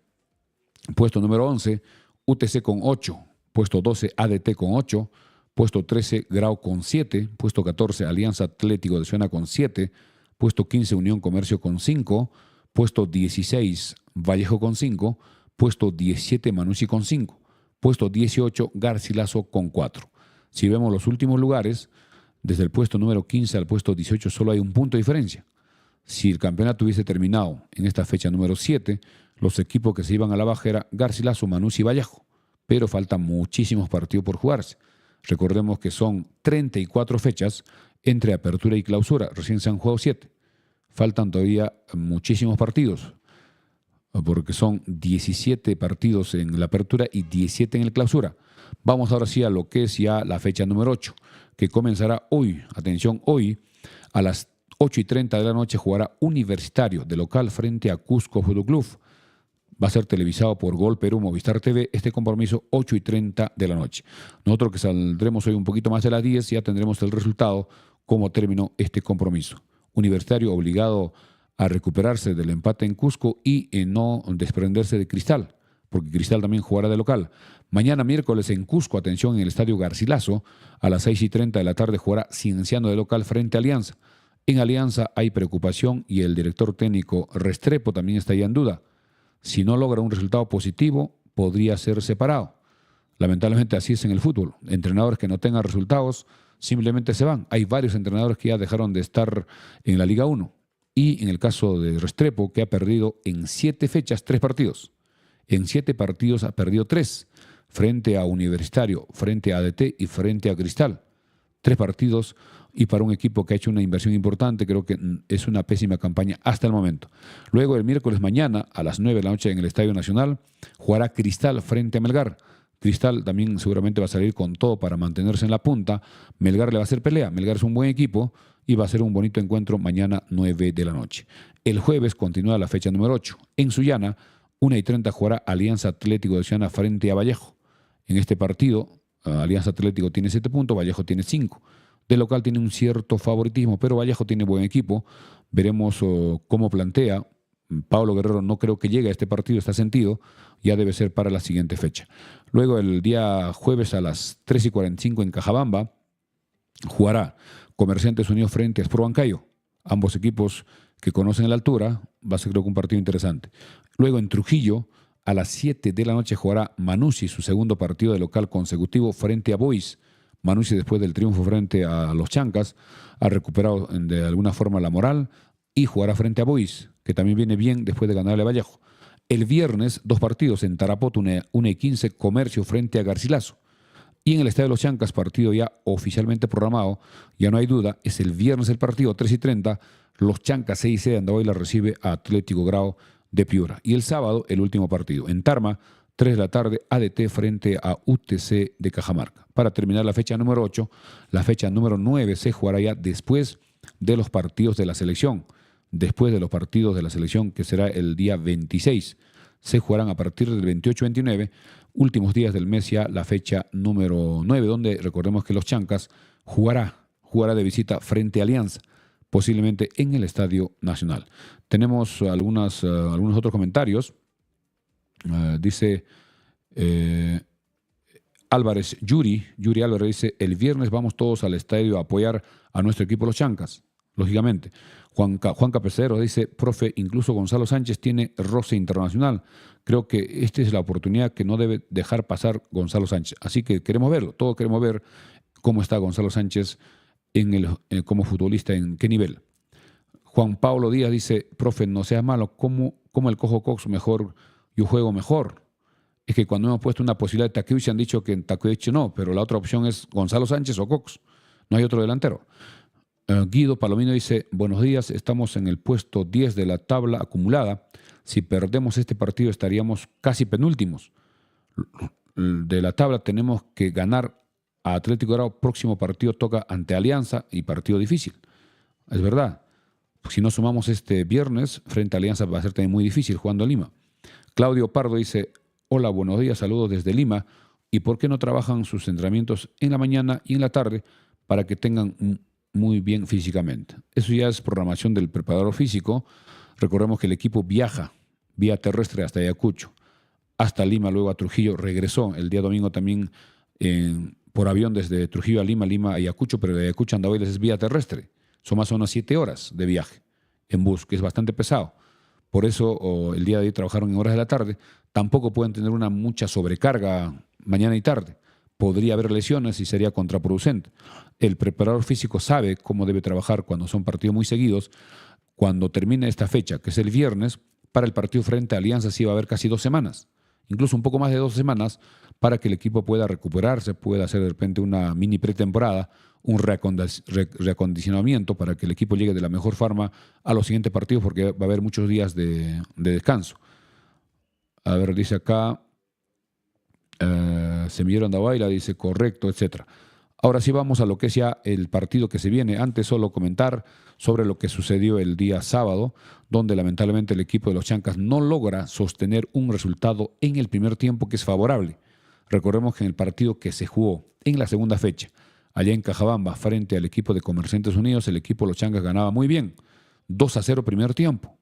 Puesto número 11, UTC con 8. Puesto 12, ADT con 8. Puesto 13, Grau con 7. Puesto 14, Alianza Atlético de Sullana con 7. Puesto 15, Unión Comercio con 5. Puesto 16, Vallejo con 5. Puesto 17, Manucci con 5. Puesto 18, Garcilaso con 4. Si vemos los últimos lugares, desde el puesto número 15 al puesto 18 solo hay un punto de diferencia. Si el campeonato hubiese terminado en esta fecha número 7, los equipos que se iban a la baja eran Garcilaso, Manucci y Vallejo. Pero faltan muchísimos partidos por jugarse. Recordemos que son 34 fechas entre apertura y clausura. Recién se han jugado 7. Faltan todavía muchísimos partidos, porque son 17 partidos en la apertura y 17 en la clausura. Vamos ahora sí a lo que es ya la fecha número 8, que comenzará hoy. Atención, hoy a las 8:30 de la noche jugará Universitario de local frente a Cusco Fútbol Club. Va a ser televisado por Gol Perú Movistar TV. Este compromiso, 8:30 de la noche. Nosotros, que saldremos hoy un poquito más de las 10, ya tendremos el resultado, cómo terminó este compromiso. Universitario obligado a recuperarse del empate en Cusco y no desprenderse de Cristal, porque Cristal también jugará de local. Mañana miércoles en Cusco, atención, en el Estadio Garcilaso, a las 6:30 de la tarde jugará Cienciano de local frente a Alianza. En Alianza hay preocupación y el director técnico Restrepo también está ya en duda. Si no logra un resultado positivo, podría ser separado. Lamentablemente así es en el fútbol. Entrenadores que no tengan resultados simplemente se van. Hay varios entrenadores que ya dejaron de estar en la Liga 1. Y en el caso de Restrepo, que ha perdido en 7 fechas 3 partidos. En 7 partidos ha perdido 3. Frente a Universitario, frente a ADT y frente a Cristal. 3 partidos, y para un equipo que ha hecho una inversión importante, creo que es una pésima campaña hasta el momento. Luego, el miércoles mañana, a las 9 de la noche en el Estadio Nacional, jugará Cristal frente a Melgar. Cristal también seguramente va a salir con todo para mantenerse en la punta. Melgar le va a hacer pelea. Melgar es un buen equipo y va a ser un bonito encuentro mañana, 9 de la noche. El jueves continúa la fecha número 8. En Sullana, 1:30 jugará Alianza Atlético de Sullana frente a Vallejo. En este partido, Alianza Atlético tiene 7 puntos, Vallejo tiene 5. De local tiene un cierto favoritismo, pero Vallejo tiene buen equipo. Veremos cómo plantea. Pablo Guerrero no creo que llegue a este partido, está sentido, ya debe ser para la siguiente fecha. Luego el día jueves a las 3:45 en Cajabamba jugará Comerciantes Unidos frente a Sport Huancayo. Ambos equipos que conocen la altura, va a ser creo que un partido interesante. Luego en Trujillo a las 7 de la noche jugará Manucci su segundo partido de local consecutivo frente a Boys. Manucci, después del triunfo frente a los Chancas, ha recuperado de alguna forma la moral y jugará frente a Boys, que también viene bien después de ganarle a Vallejo. El viernes, 2 partidos en Tarapoto, 1:15, Comercio frente a Garcilaso. Y en el Estadio de los Chancas, partido ya oficialmente programado, ya no hay duda, es el viernes el partido, 3:30, los Chancas 6C de Andahuayla recibe a Atlético Grau de Piura. Y el sábado, el último partido, en Tarma, 3 de la tarde, ADT frente a UTC de Cajamarca. Para terminar la fecha número 8, la fecha número 9 se jugará ya después de los partidos de la selección. Después de los partidos de la selección, que será el día 26. Se jugarán a partir del 28-29, últimos días del mes ya la fecha número 9, donde recordemos que los Chancas jugará de visita frente a Alianza, posiblemente en el Estadio Nacional. Tenemos algunos otros comentarios. Dice Álvarez, Yuri Álvarez dice, el viernes vamos todos al estadio a apoyar a nuestro equipo los Chancas, lógicamente. Juan Capecero dice, profe, incluso Gonzalo Sánchez tiene roce internacional. Creo que esta es la oportunidad que no debe dejar pasar Gonzalo Sánchez. Así que queremos verlo, todos queremos ver cómo está Gonzalo Sánchez como futbolista, en qué nivel. Juan Pablo Díaz dice, profe, no seas malo, ¿cómo el Cojo Cox mejor, yo juego mejor? Es que cuando hemos puesto una posibilidad de Takeuchi han dicho que en Takeuchi no, pero la otra opción es Gonzalo Sánchez o Cox. No hay otro delantero. Guido Palomino dice, buenos días, estamos en el puesto 10 de la tabla acumulada. Si perdemos este partido estaríamos casi penúltimos. De la tabla tenemos que ganar a Atlético Grau. Próximo partido toca ante Alianza y partido difícil. Es verdad. Si no sumamos este viernes, frente a Alianza va a ser también muy difícil jugando a Lima. Claudio Pardo dice, hola, buenos días, saludos desde Lima. ¿Y por qué no trabajan sus entrenamientos en la mañana y en la tarde para que tengan muy bien físicamente? Eso ya es programación del preparador físico. Recordemos que el equipo viaja vía terrestre hasta Ayacucho, hasta Lima, luego a Trujillo. Regresó el día domingo también por avión desde Trujillo a Lima, Lima a Ayacucho, pero de Ayacucho a Andahuaylas es vía terrestre. Son más o menos 7 horas de viaje en bus, que es bastante pesado. Por eso el día de hoy trabajaron en horas de la tarde. Tampoco pueden tener una mucha sobrecarga mañana y tarde. Podría haber lesiones y sería contraproducente. El preparador físico sabe cómo debe trabajar cuando son partidos muy seguidos. Cuando termine esta fecha, que es el viernes, para el partido frente a Alianza sí va a haber casi 2 semanas, incluso un poco más de 2 semanas, para que el equipo pueda recuperarse, pueda hacer de repente una mini pretemporada, un reacondicionamiento para que el equipo llegue de la mejor forma a los siguientes partidos, porque va a haber muchos días de descanso. A ver, dice acá, Semillero Andahuayla, dice correcto, etcétera. Ahora sí vamos a lo que es ya el partido que se viene. Antes solo comentar sobre lo que sucedió el día sábado, donde lamentablemente el equipo de los Chancas no logra sostener un resultado en el primer tiempo que es favorable. Recordemos que en el partido que se jugó en la segunda fecha, allá en Cajabamba, frente al equipo de Comerciantes Unidos, el equipo de los Chancas ganaba muy bien. 2-0 primer tiempo.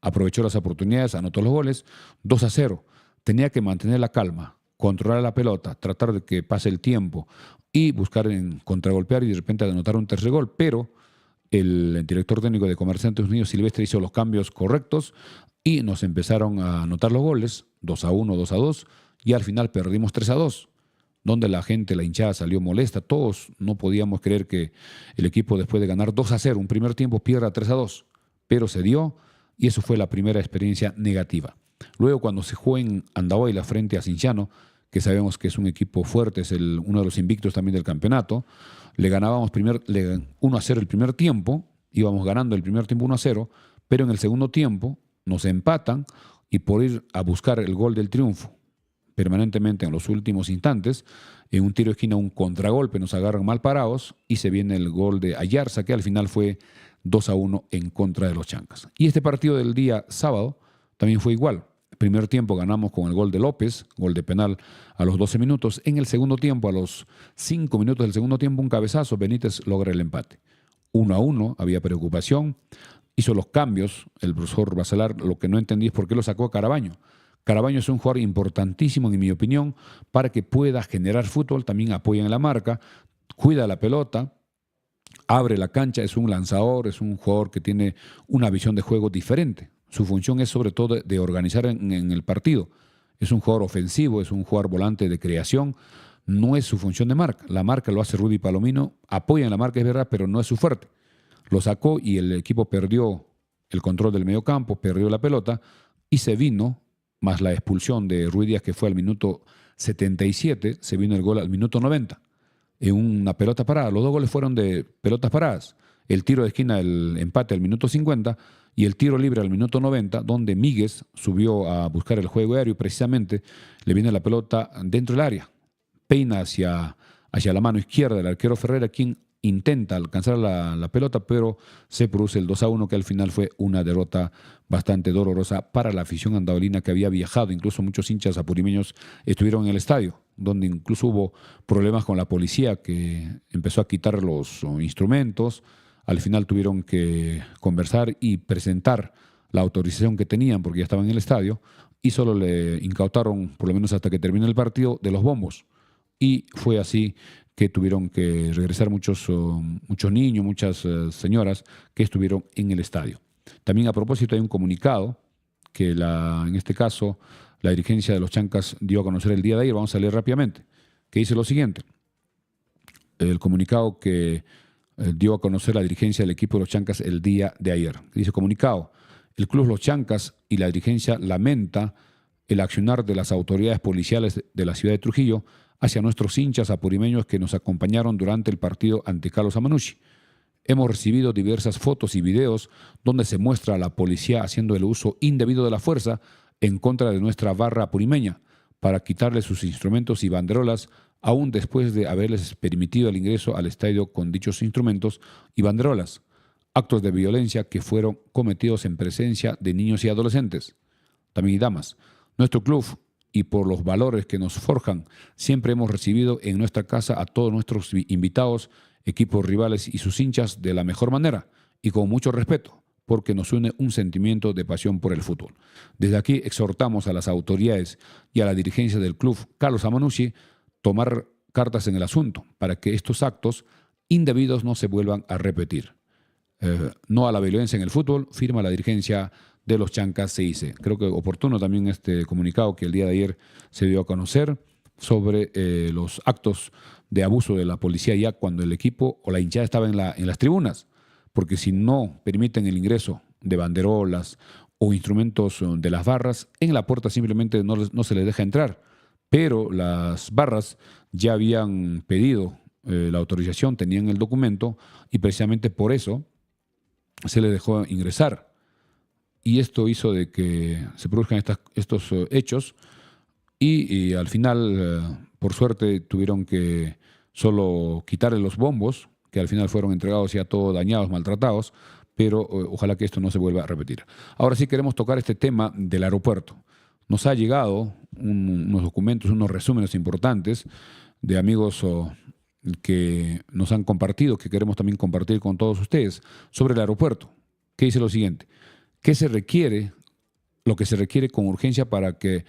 Aprovechó las oportunidades, anotó los goles, 2-0. Tenía que mantener la calma, controlar la pelota, tratar de que pase el tiempo y buscar en contragolpear y de repente anotar un tercer gol, pero el director técnico de Comerciantes Unidos, Silvestre, hizo los cambios correctos y nos empezaron a anotar los goles, 2-1, 2-2, y al final perdimos 3-2, donde la gente, la hinchada salió molesta. Todos no podíamos creer que el equipo, después de ganar 2-0 un primer tiempo, pierda 3-2, pero se dio y eso fue la primera experiencia negativa. Luego, cuando se jugó en Andahuayla frente a Cinciano, que sabemos que es un equipo fuerte, es uno de los invictos también del campeonato, le ganábamos 1-0 el primer tiempo, íbamos ganando el primer tiempo 1-0, pero en el segundo tiempo nos empatan y por ir a buscar el gol del triunfo permanentemente en los últimos instantes, en un tiro de esquina, un contragolpe, nos agarran mal parados y se viene el gol de Ayarza, que al final fue 2-1 en contra de los Chancas. Y este partido del día sábado también fue igual. Primer tiempo ganamos con el gol de López, gol de penal a los 12 minutos. En el segundo tiempo, a los 5 minutos del segundo tiempo, un cabezazo, Benítez logra el empate. 1-1, había preocupación hizo los cambios, el profesor Bacelar. Lo que no entendí es por qué lo sacó a Carabaño. Carabaño es un jugador importantísimo, en mi opinión, para que pueda generar fútbol, también apoya en la marca, cuida la pelota, abre la cancha, es un lanzador, es un jugador que tiene una visión de juego diferente. Su función es sobre todo de organizar en el partido. Es un jugador ofensivo, es un jugador volante de creación, no es su función de marca. La marca lo hace Rudy Palomino, apoya en la marca, es verdad, pero no es su fuerte. Lo sacó y el equipo perdió el control del medio campo, perdió la pelota y se vino, más la expulsión de Ruiz Díaz que fue al minuto 77, se vino el gol al minuto 90 en una pelota parada. Los dos goles fueron de pelotas paradas. El tiro de esquina, el empate al minuto 50 y el tiro libre al minuto 90, donde Míguez subió a buscar el juego aéreo y precisamente le viene la pelota dentro del área. Peina hacia la mano izquierda del arquero Ferreira, quien intenta alcanzar la pelota, pero se produce el 2-1, que al final fue una derrota bastante dolorosa para la afición andaolina, que había viajado. Incluso muchos hinchas apurimeños estuvieron en el estadio, donde incluso hubo problemas con la policía, que empezó a quitar los instrumentos. Al final tuvieron que conversar y presentar la autorización que tenían, porque ya estaban en el estadio, y solo le incautaron, por lo menos hasta que termine el partido, de los bombos. Y fue así que tuvieron que regresar muchos niños, muchas señoras que estuvieron en el estadio. También, a propósito, hay un comunicado que en este caso la dirigencia de los Chancas dio a conocer el día de ayer. Vamos a leer rápidamente, que dice lo siguiente. El comunicado que dio a conocer la dirigencia del equipo de los Chancas el día de ayer. Dice: comunicado: el Club Los Chancas y la dirigencia lamenta el accionar de las autoridades policiales de la ciudad de Trujillo hacia nuestros hinchas apurimeños que nos acompañaron durante el partido ante Carlos Amanucci. Hemos recibido diversas fotos y videos donde se muestra a la policía haciendo el uso indebido de la fuerza en contra de nuestra barra apurimeña para quitarle sus instrumentos y banderolas, aún después de haberles permitido el ingreso al estadio con dichos instrumentos y banderolas. Actos de violencia que fueron cometidos en presencia de niños y adolescentes, también y damas. Nuestro club, y por los valores que nos forjan, siempre hemos recibido en nuestra casa a todos nuestros invitados, equipos rivales y sus hinchas de la mejor manera y con mucho respeto, porque nos une un sentimiento de pasión por el fútbol. Desde aquí exhortamos a las autoridades y a la dirigencia del club Carlos Amanucci tomar cartas en el asunto para que estos actos indebidos no se vuelvan a repetir. No a la violencia en el fútbol, firma la dirigencia de los Chancas, se dice. Creo que oportuno también este comunicado que el día de ayer se dio a conocer sobre los actos de abuso de la policía ya cuando el equipo o la hinchada estaba en las tribunas, porque si no permiten el ingreso de banderolas o instrumentos de las barras, en la puerta simplemente no se les deja entrar, pero las barras ya habían pedido la autorización, tenían el documento y precisamente por eso se les dejó ingresar. Y esto hizo de que se produzcan estos hechos y al final, por suerte, tuvieron que solo quitarle los bombos, que al final fueron entregados ya todos dañados, maltratados, pero ojalá que esto no se vuelva a repetir. Ahora sí queremos tocar este tema del aeropuerto. Nos ha llegado unos documentos, unos resúmenes importantes de amigos que nos han compartido, que queremos también compartir con todos ustedes, sobre el aeropuerto, que dice lo siguiente: ¿qué se requiere, lo que se requiere con urgencia para que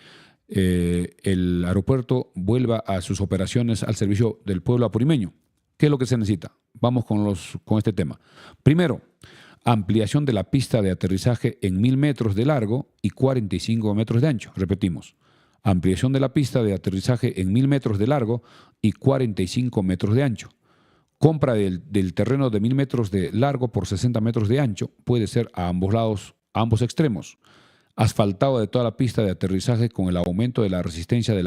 el aeropuerto vuelva a sus operaciones al servicio del pueblo apurimeño? ¿Qué es lo que se necesita? Vamos con este tema. Primero, ampliación de la pista de aterrizaje en 1.000 metros de largo y 45 metros de ancho. Repetimos, ampliación de la pista de aterrizaje en 1.000 metros de largo y 45 metros de ancho. Compra del terreno de 1.000 metros de largo por 60 metros de ancho, puede ser a ambos lados, a ambos extremos. Asfaltado de toda la pista de aterrizaje con el aumento de la resistencia de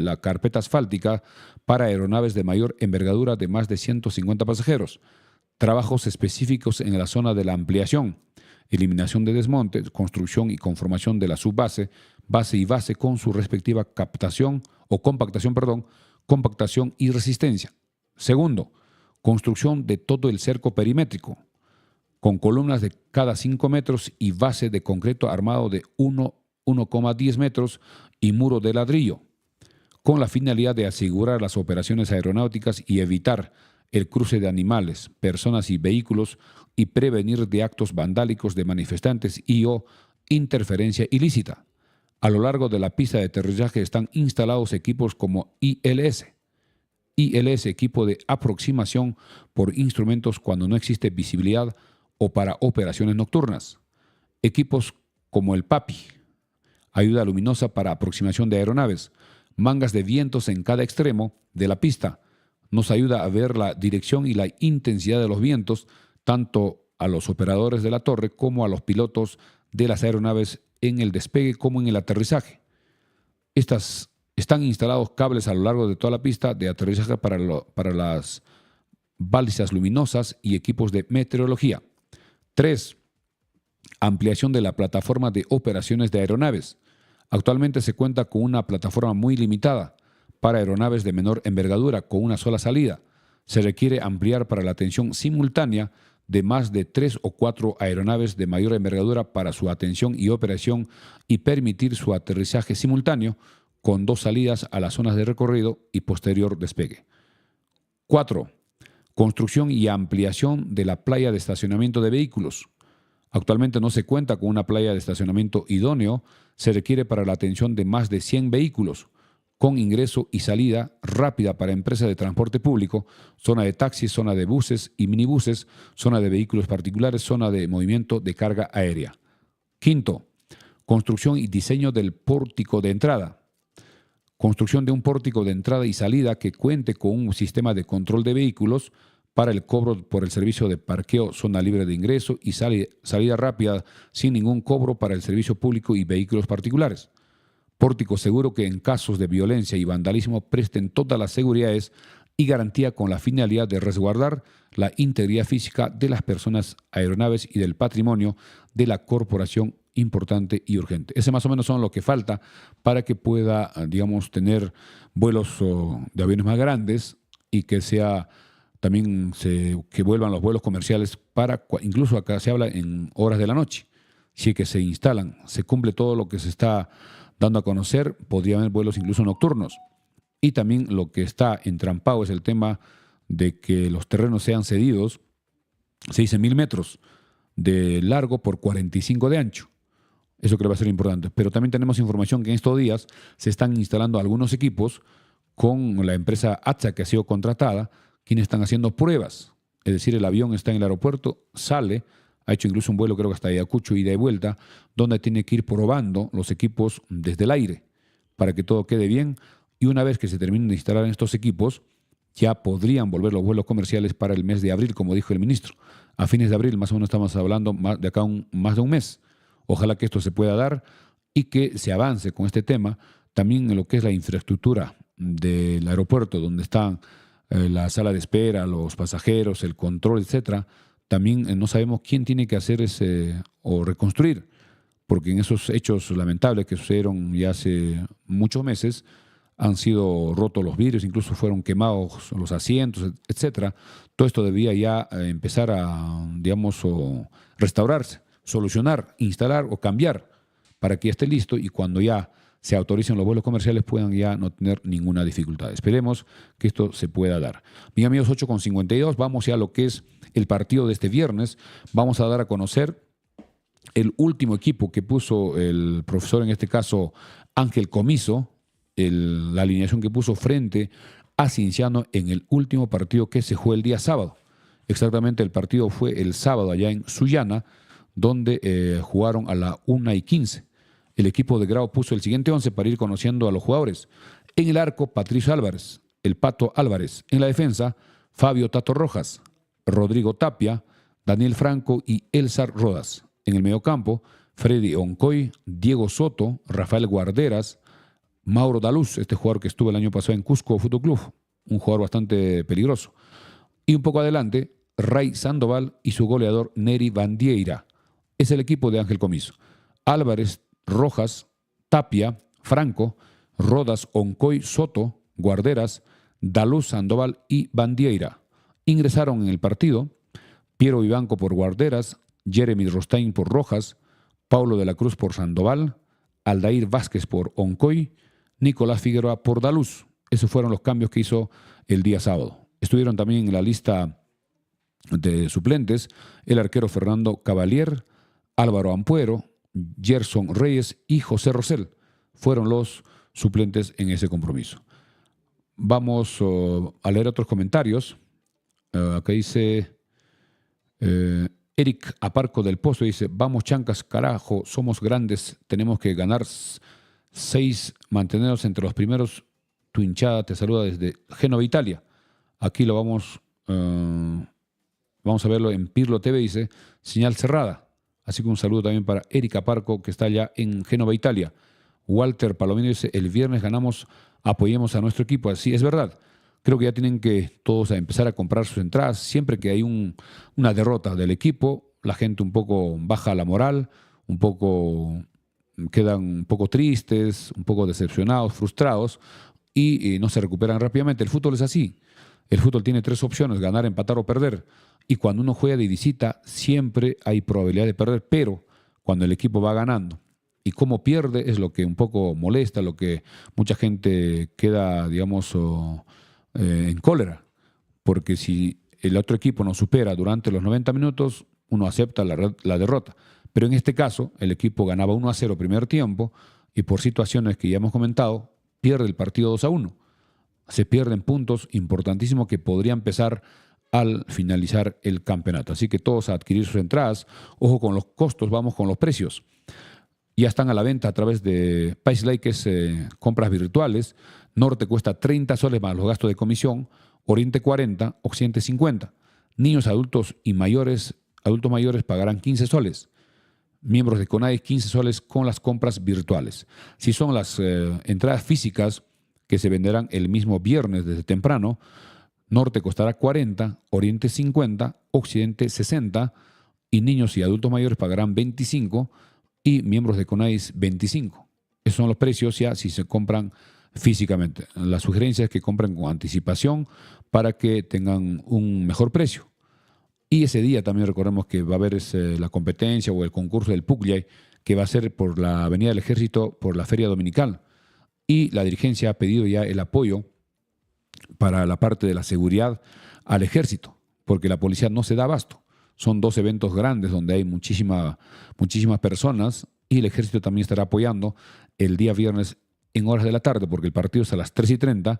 la carpeta asfáltica para aeronaves de mayor envergadura de más de 150 pasajeros. Trabajos específicos en la zona de la ampliación. Eliminación de desmonte, construcción y conformación de la subbase, base y base con su respectiva compactación y resistencia. Segundo, construcción de todo el cerco perimétrico, con columnas de cada 5 metros y base de concreto armado de 1,10 metros y muro de ladrillo, con la finalidad de asegurar las operaciones aeronáuticas y evitar el cruce de animales, personas y vehículos y prevenir de actos vandálicos de manifestantes y o interferencia ilícita. A lo largo de la pista de aterrizaje están instalados equipos como ILS. ILS, equipo de aproximación por instrumentos cuando no existe visibilidad o para operaciones nocturnas. Equipos como el PAPI, ayuda luminosa para aproximación de aeronaves. Mangas de vientos en cada extremo de la pista. Nos ayuda a ver la dirección y la intensidad de los vientos, tanto a los operadores de la torre como a los pilotos de las aeronaves en el despegue como en el aterrizaje. Están instalados cables a lo largo de toda la pista de aterrizaje para las balizas luminosas y equipos de meteorología. 3. Ampliación de la plataforma de operaciones de aeronaves. Actualmente se cuenta con una plataforma muy limitada para aeronaves de menor envergadura con una sola salida. Se requiere ampliar para la atención simultánea de más de 3 o 4 aeronaves de mayor envergadura para su atención y operación y permitir su aterrizaje simultáneo con 2 salidas a las zonas de recorrido y posterior despegue. 4. Construcción y ampliación de la playa de estacionamiento de vehículos. Actualmente no se cuenta con una playa de estacionamiento idóneo, se requiere para la atención de más de 100 vehículos, con ingreso y salida rápida para empresas de transporte público, zona de taxis, zona de buses y minibuses, zona de vehículos particulares, zona de movimiento de carga aérea. 5. Construcción y diseño del pórtico de entrada. Construcción de un pórtico de entrada y salida que cuente con un sistema de control de vehículos para el cobro por el servicio de parqueo, zona libre de ingreso y salida rápida sin ningún cobro para el servicio público y vehículos particulares. Pórtico seguro que en casos de violencia y vandalismo presten todas las seguridades y garantía con la finalidad de resguardar la integridad física de las personas, aeronaves y del patrimonio de la corporación importante y urgente. Ese más o menos son lo que falta para que pueda, digamos, tener vuelos de aviones más grandes y que sea también que vuelvan los vuelos comerciales para, incluso acá se habla en horas de la noche, si es que se instalan, se cumple todo lo que se está dando a conocer, podría haber vuelos incluso nocturnos. Y también lo que está entrampado es el tema de que los terrenos sean cedidos, se dice 1000 metros de largo por 45 de ancho. Eso creo que va a ser importante. Pero también tenemos información que en estos días se están instalando algunos equipos con la empresa ATSA que ha sido contratada, quienes están haciendo pruebas. Es decir, el avión está en el aeropuerto, sale, ha hecho incluso un vuelo creo que hasta Ayacucho ida y vuelta, donde tiene que ir probando los equipos desde el aire para que todo quede bien. Y una vez que se terminen de instalar estos equipos, ya podrían volver los vuelos comerciales para el mes de abril, como dijo el ministro. A fines de abril, más o menos estamos hablando de acá más de un mes. Ojalá que esto se pueda dar y que se avance con este tema. También en lo que es la infraestructura del aeropuerto, donde están la sala de espera, los pasajeros, el control, etcétera. También no sabemos quién tiene que hacer o reconstruir, porque en esos hechos lamentables que sucedieron ya hace muchos meses, han sido rotos los vidrios, incluso fueron quemados los asientos, etcétera. Todo esto debía ya empezar a, digamos, restaurarse, solucionar, instalar o cambiar para que ya esté listo y cuando ya se autoricen los vuelos comerciales puedan ya no tener ninguna dificultad. Esperemos que esto se pueda dar. Mis amigos, 8:52, vamos ya a lo que es el partido de este viernes. Vamos a dar a conocer el último equipo que puso el profesor, en este caso Ángel Comiso, la alineación que puso frente a Cienciano en el último partido que se jugó el día sábado. Exactamente, el partido fue el sábado allá en Sullana, donde jugaron a la 1:15. El equipo de Grau puso el siguiente 11 para ir conociendo a los jugadores. En el arco, Patricio Álvarez, el Pato Álvarez. En la defensa, Fabio Tato Rojas, Rodrigo Tapia, Daniel Franco y Elzar Rodas. En el mediocampo, Freddy Oncoy, Diego Soto, Rafael Guarderas, Mauro Daluz, este jugador que estuvo el año pasado en Cusco Fútbol Club, un jugador bastante peligroso. Y un poco adelante, Ray Sandoval y su goleador Neri Bandieira. Es el equipo de Ángel Comiso. Álvarez, Rojas, Tapia, Franco, Rodas, Oncoy, Soto, Guarderas, Daluz, Sandoval y Bandieira. Ingresaron en el partido Piero Vivanco por Guarderas, Jeremy Rostain por Rojas, Paulo de la Cruz por Sandoval, Aldair Vázquez por Oncoy, Nicolás Figueroa por Daluz. Esos fueron los cambios que hizo el día sábado. Estuvieron también en la lista de suplentes el arquero Fernando Cavalier, Álvaro Ampuero, Gerson Reyes y José Rosell. Fueron los suplentes en ese compromiso. Vamos a leer otros comentarios. Acá dice Eric Aparco del Pozo, dice: vamos chancas, carajo, somos grandes, tenemos que ganar 6, mantenernos entre los primeros. Tu hinchada te saluda desde Génova, Italia. Aquí lo vamos a verlo en Pirlo TV, dice, señal cerrada. Así que un saludo también para Eric Aparco, que está allá en Génova, Italia. Walter Palomino dice: el viernes ganamos, apoyemos a nuestro equipo. Así es verdad. Creo que ya tienen que todos a empezar a comprar sus entradas. Siempre que hay una derrota del equipo, la gente un poco baja la moral, quedan un poco tristes, un poco decepcionados, frustrados y no se recuperan rápidamente. El fútbol es así. El fútbol tiene 3 opciones: ganar, empatar o perder. Y cuando uno juega de visita, siempre hay probabilidad de perder, pero cuando el equipo va ganando y cómo pierde es lo que un poco molesta, lo que mucha gente queda, digamos, en cólera. Porque si el otro equipo nos supera durante los 90 minutos, uno acepta la derrota. Pero en este caso, el equipo ganaba 1-0 primer tiempo y por situaciones que ya hemos comentado, pierde el partido 2-1. Se pierden puntos importantísimos que podrían pesar al finalizar el campeonato. Así que todos a adquirir sus entradas. Ojo con los costos, vamos con los precios. Ya están a la venta a través de Paisley, que es compras virtuales. Norte cuesta 30 soles más los gastos de comisión, Oriente 40, Occidente 50. Niños, adultos mayores pagarán 15 soles. Miembros de CONADE 15 soles con las compras virtuales. Si son las entradas físicas que se venderán el mismo viernes desde temprano, Norte costará 40, Oriente 50, Occidente 60 y niños y adultos mayores pagarán 25 y miembros de CONAIS 25. Esos son los precios ya si se compran físicamente. La sugerencia es que compren con anticipación para que tengan un mejor precio. Y ese día también recordemos que va a haber la competencia o el concurso del Pucllay, que va a ser por la Avenida del Ejército, por la Feria Dominical. Y la dirigencia ha pedido ya el apoyo para la parte de la seguridad al ejército, porque la policía no se da abasto. Son 2 eventos grandes donde hay muchísimas personas y el ejército también estará apoyando el día viernes en horas de la tarde, porque el partido es a las 3:30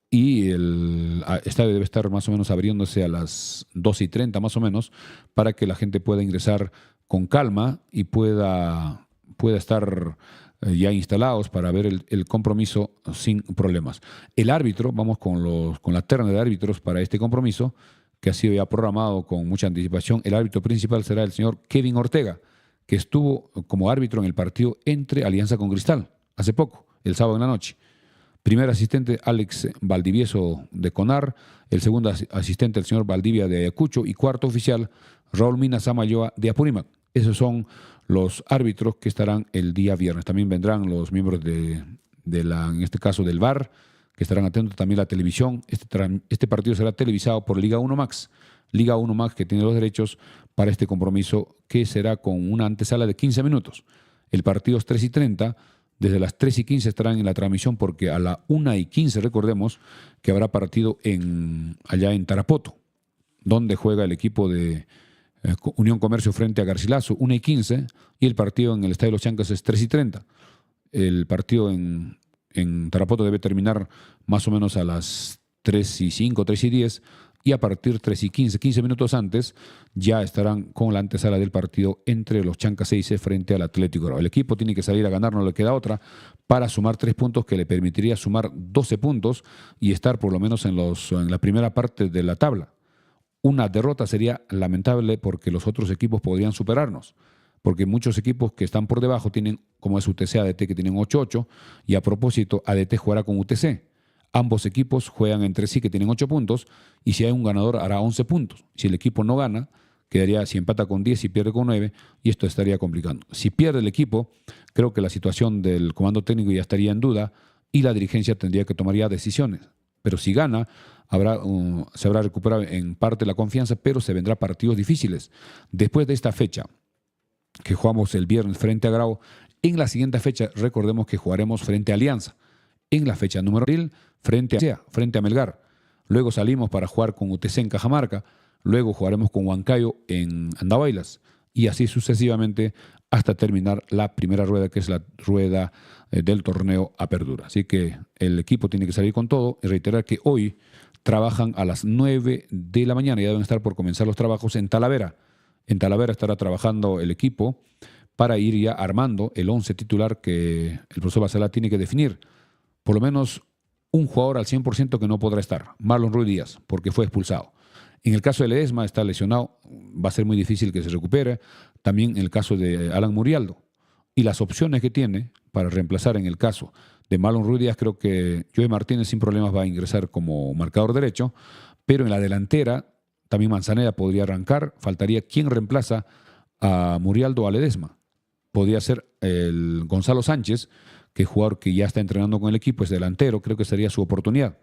y el estadio debe estar más o menos abriéndose a las 2:30 más o menos para que la gente pueda ingresar con calma y pueda estar ya instalados para ver el compromiso sin problemas. El árbitro, vamos con la terna de árbitros para este compromiso, que ha sido ya programado con mucha anticipación. El árbitro principal será el señor Kevin Ortega, que estuvo como árbitro en el partido entre Alianza con Cristal, hace poco, el sábado en la noche. Primer asistente, Alex Valdivieso de CONAR. El segundo asistente, el señor Valdivia de Ayacucho. Y cuarto oficial, Raúl Mina Samayoa de Apurímac. Esos son los árbitros que estarán el día viernes. También vendrán los miembros en este caso del VAR, que estarán atentos también a la televisión. Este partido será televisado por Liga 1 Max. Liga 1 Max, que tiene los derechos para este compromiso, que será con una antesala de 15 minutos. El partido es 3:30. Desde las 3:15 estarán en la transmisión, porque a la 1:15 recordemos que habrá partido allá en Tarapoto, donde juega el equipo de Unión Comercio frente a Garcilaso, 1:15, y el partido en el Estadio de los Chancas es 3:30. El partido en Tarapoto debe terminar más o menos a las 3:05, 3:10, y a partir de 3:15, 15 minutos antes, ya estarán con la antesala del partido entre los Chancas 6 frente al Atlético Grau. El equipo tiene que salir a ganar, no le queda otra, para sumar 3 puntos que le permitiría sumar 12 puntos y estar por lo menos en la primera parte de la tabla. Una derrota sería lamentable porque los otros equipos podrían superarnos, porque muchos equipos que están por debajo tienen, como es UTC ADT, que tienen 8-8, y a propósito, ADT jugará con UTC. Ambos equipos juegan entre sí, que tienen 8 puntos, y si hay un ganador hará 11 puntos. Si el equipo no gana, quedaría, si empata con 10 y pierde con 9, y esto estaría complicando. Si pierde el equipo, creo que la situación del comando técnico ya estaría en duda y la dirigencia tendría que tomar ya decisiones. Pero si gana, se habrá recuperado en parte la confianza, pero se vendrán partidos difíciles. Después de esta fecha, que jugamos el viernes frente a Grau, en la siguiente fecha recordemos que jugaremos frente a Alianza. En la fecha número 1, frente a Melgar. luego salimos para jugar con UTC en Cajamarca, luego jugaremos con Huancayo en Andahuaylas y así sucesivamente hasta terminar la primera rueda, que es la rueda del torneo Apertura. Así que el equipo tiene que salir con todo y reiterar que hoy trabajan a las 9 de la mañana, ya deben estar por comenzar los trabajos en Talavera. En Talavera estará trabajando el equipo para ir ya armando el 11 titular que el profesor Basalar tiene que definir. Por lo menos un jugador al 100% que no podrá estar, Marlon Ruiz Díaz, porque fue expulsado. En el caso de Ledesma está lesionado, va a ser muy difícil que se recupere. También en el caso de Alan Murialdo. Y las opciones que tiene para reemplazar en el caso de Marlon Ruiz Díaz, creo que Joey Martínez sin problemas va a ingresar como marcador derecho, pero en la delantera también Manzaneda podría arrancar, faltaría quien reemplaza a Murialdo o a Ledesma. Podría ser el Gonzalo Sánchez, que es jugador que ya está entrenando con el equipo, es delantero, creo que sería su oportunidad.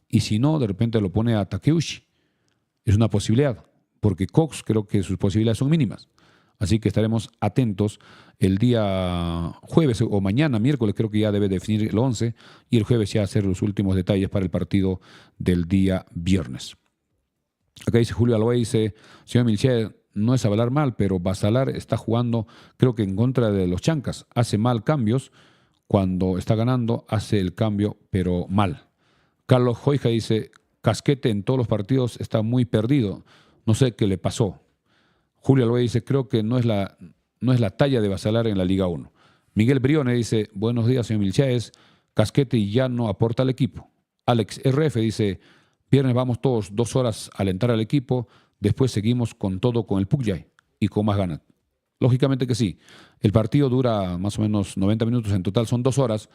Y si no, de repente lo pone a Takeuchi. Es una posibilidad, porque Cox creo que sus posibilidades son mínimas. Así que estaremos atentos el día jueves o mañana, miércoles, creo que ya debe definir el 11 y el jueves ya hacer los últimos detalles para el partido del día viernes. Acá dice Julio Alba, dice, señor Milchea, no es hablar mal, pero Basalar está jugando, creo que en contra de los Chancas. Hace mal cambios, cuando está ganando hace el cambio, pero mal. Carlos Joija dice, Casquete en todos los partidos está muy perdido, no sé qué le pasó. Julio Alba dice, creo que no es la talla de Basalar en la Liga 1. Miguel Brione dice, buenos días, señor Milchaez, Casquete ya no aporta al equipo. Alex RF dice, viernes vamos todos 2 horas a alentar al equipo, después seguimos con todo con el Pucllay y con más ganas. Lógicamente que sí. El partido dura más o menos 90 minutos, en total son 2 horas.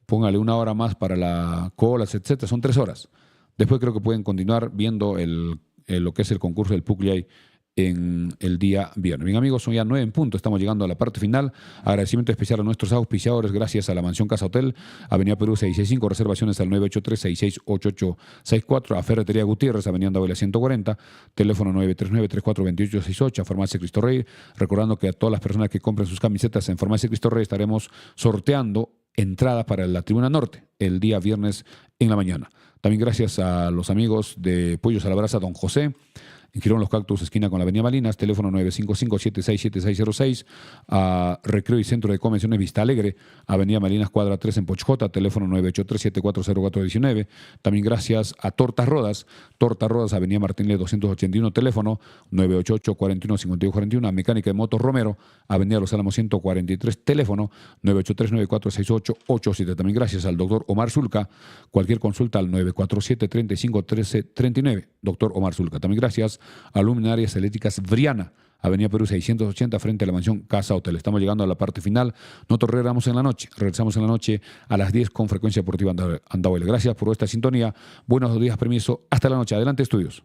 Póngale 1 hora más para la colas, etcétera, son 3 horas. Después creo que pueden continuar viendo lo que es el concurso del Pucllay en el día viernes. Bien, amigos, son ya 9 en punto, estamos llegando a la parte final. Agradecimiento especial a nuestros auspiciadores, gracias a la Mansión Casa Hotel, Avenida Perú 665, reservaciones al 983-668864, a Ferretería Gutiérrez, Avenida Andahuaylas 140, teléfono 939-342868, a Farmacia Cristo Rey, recordando que a todas las personas que compren sus camisetas en Farmacia Cristo Rey estaremos sorteando entradas para la Tribuna Norte el día viernes en la mañana. También gracias a los amigos de Pollos a la Brasa Don José, en Girón Los Cactus, esquina con la Avenida Malinas, teléfono 955-767606, a Recreo y Centro de Convenciones Vista Alegre, Avenida Malinas, cuadra 3 en Pochjota, teléfono 983-740419. También gracias a Tortas Rodas, Avenida Martínez 281, teléfono 988-415241, a Mecánica de Motos Romero, Avenida Los Álamos 143, teléfono 983-946887. También gracias al doctor Omar Zulca, cualquier consulta al 947-3513-39, doctor Omar Zulca. También gracias a Luminarias Eléctricas Briana, Avenida Perú 680, frente a la Mansión Casa Hotel. Estamos llegando a la parte final. Nosotros regresamos en la noche a las 10 con Frecuencia Deportiva Andahuaylas. Gracias por esta sintonía. Buenos días, permiso. Hasta la noche. Adelante, estudios.